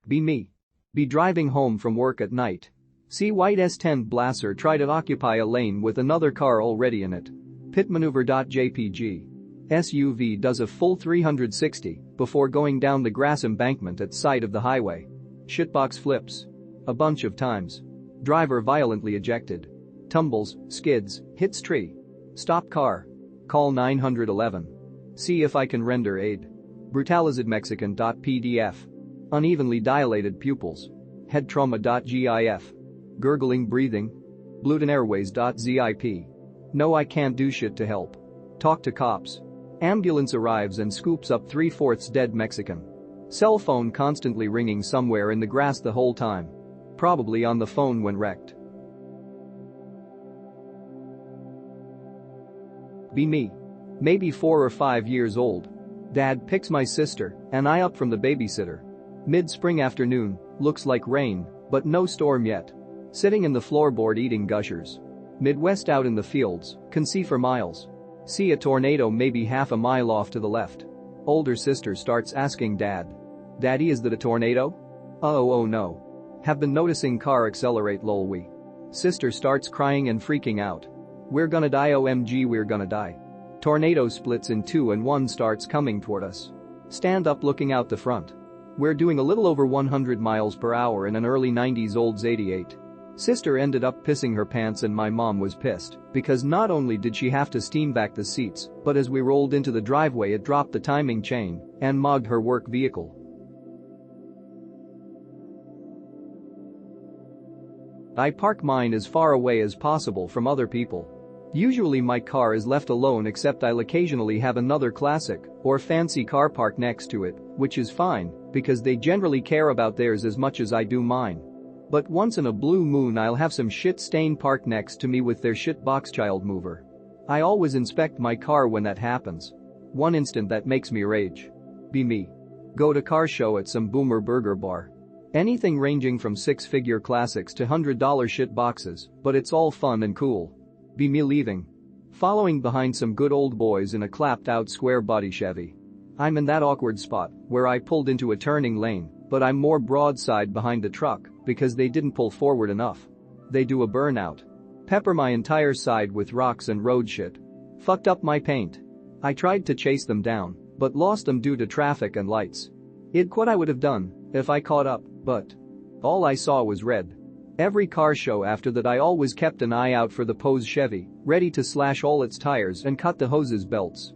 Be me. Be driving home from work at night. See white S10 Blazer try to occupy a lane with another car already in it. Pit maneuver.jpg. SUV does a full 360 before going down the grass embankment at side of the highway. Shitbox flips. A bunch of times. Driver violently ejected. Tumbles, skids, hits tree. Stop car. Call 911. See if I can render aid. Brutalizedmexican.pdf. Unevenly dilated pupils. Head trauma.gif. Gurgling breathing. Blutenairways.zip. No, I can't do shit to help. Talk to cops. Ambulance arrives and scoops up 3/4 dead Mexican. Cell phone constantly ringing somewhere in the grass the whole time. Probably on the phone when wrecked. Be me. Maybe 4 or 5 years old. Dad picks my sister and I up from the babysitter. Mid-spring afternoon, looks like rain, but no storm yet. Sitting in the floorboard eating gushers. Midwest out in the fields, can see for miles. See a tornado maybe half a mile off to the left. Older sister starts asking Dad. Daddy, is that a tornado? Oh no. Have been noticing car accelerate lol we. Sister starts crying and freaking out. We're gonna die, OMG, we're gonna die. Tornado splits in two and one starts coming toward us. Stand up looking out the front. We're doing a little over 100 miles per hour in an early 90s Olds 88. Sister ended up pissing her pants and my mom was pissed because not only did she have to steam back the seats, but as we rolled into the driveway it dropped the timing chain and mogged her work vehicle. I park mine as far away as possible from other people. Usually my car is left alone except I'll occasionally have another classic or fancy car parked next to it, which is fine because they generally care about theirs as much as I do mine. But once in a blue moon I'll have some shit stain parked next to me with their shit box child mover. I always inspect my car when that happens. One instant that makes me rage. Be me. Go to car show at some boomer burger bar. Anything ranging from six-figure classics to $100 shit boxes, but it's all fun and cool. Be me leaving. Following behind some good old boys in a clapped-out square body Chevy. I'm in that awkward spot where I pulled into a turning lane, but I'm more broadside behind the truck because they didn't pull forward enough. They do a burnout. Pepper my entire side with rocks and road shit. Fucked up my paint. I tried to chase them down, but lost them due to traffic and lights. It what I would have done if I caught up, but all I saw was red. Every car show after that I always kept an eye out for the Pose Chevy, ready to slash all its tires and cut the hoses belts.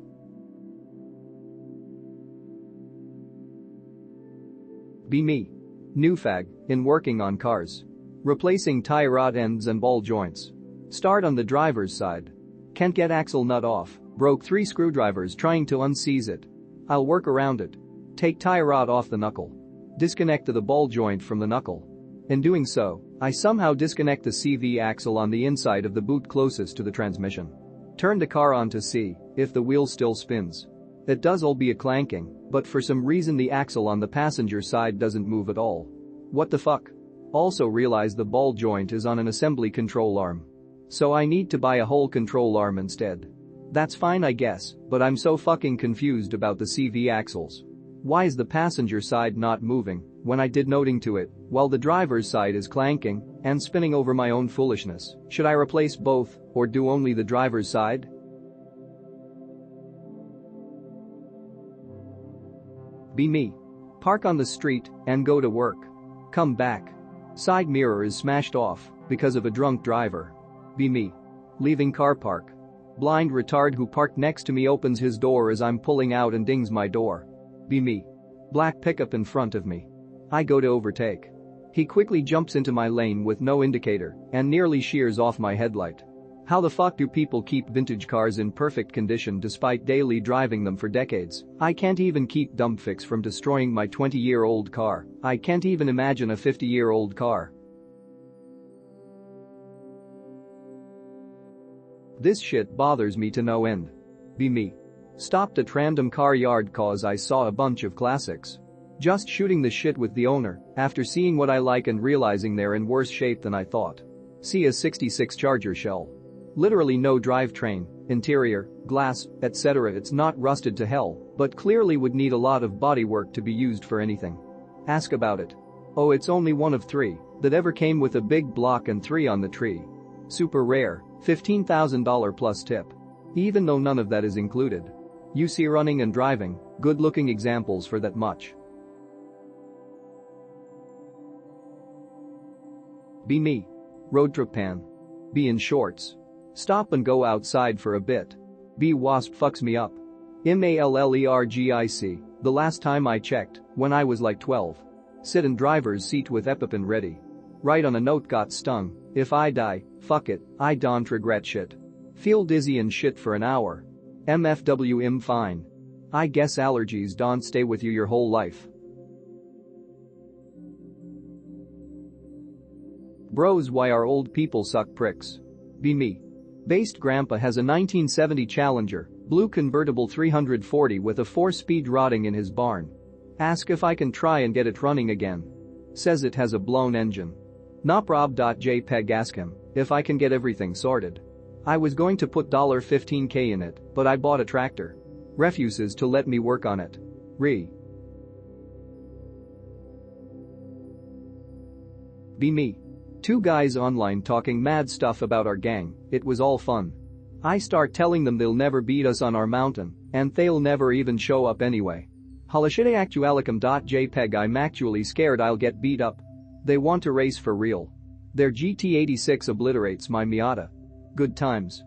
Be me. New fag in working on cars. Replacing tie rod ends and ball joints. Start on the driver's side. Can't get axle nut off, broke 3 screwdrivers trying to unseize it. I'll work around it. Take tie rod off the knuckle. Disconnect the ball joint from the knuckle. In doing so, I somehow disconnect the CV axle on the inside of the boot closest to the transmission. Turn the car on to see if the wheel still spins. It does, albeit clanking, but for some reason the axle on the passenger side doesn't move at all. What the fuck? Also realize the ball joint is on an assembly control arm. So I need to buy a whole control arm instead. That's fine I guess, but I'm so fucking confused about the CV axles. Why is the passenger side not moving when I did noting to it, while the driver's side is clanking and spinning over my own foolishness? Should I replace both or do only the driver's side? Be me. Park on the street and go to work. Come back. Side mirror is smashed off because of a drunk driver. Be me. Leaving car park. Blind retard who parked next to me opens his door as I'm pulling out and dings my door. Be me. Black pickup in front of me. I go to overtake. He quickly jumps into my lane with no indicator and nearly shears off my headlight. How the fuck do people keep vintage cars in perfect condition despite daily driving them for decades? I can't even keep dump fix from destroying my 20-year-old car. I can't even imagine a 50-year-old car. This shit bothers me to no end. Be me. Stopped at random car yard cause I saw a bunch of classics. Just shooting the shit with the owner after seeing what I like and realizing they're in worse shape than I thought. See a 66 Charger shell. Literally no drivetrain, interior, glass, etc. It's not rusted to hell, but clearly would need a lot of bodywork to be used for anything. Ask about it. Oh, it's only one of 3 that ever came with a big block and 3 on the tree. Super rare, $15,000 plus tip. Even though none of that is included. You see, running and driving, good-looking examples for that much. Be me. Road trip pan. Be in shorts. Stop and go outside for a bit. Be wasp fucks me up. MALLERGIC, the last time I checked, when I was like 12. Sit in driver's seat with EpiPen ready. Write on a note, got stung, if I die, fuck it, I don't regret shit. Feel dizzy and shit for an hour. MFWM fine. I guess allergies don't stay with you your whole life. Bros, why are old people suck pricks? Be me. Based grandpa has a 1970 Challenger, blue convertible 340 with a 4-speed rotting in his barn. Ask if I can try and get it running again. Says it has a blown engine. Noprob.jpg, ask him if I can get everything sorted. I was going to put $15K in it, but I bought a tractor. Refuses to let me work on it. Be me. 2 guys online talking mad stuff about our gang, it was all fun. I start telling them they'll never beat us on our mountain, and they'll never even show up anyway. Halashiteactualicum.jpg, I'm actually scared I'll get beat up. They want to race for real. Their GT86 obliterates my Miata. Good times.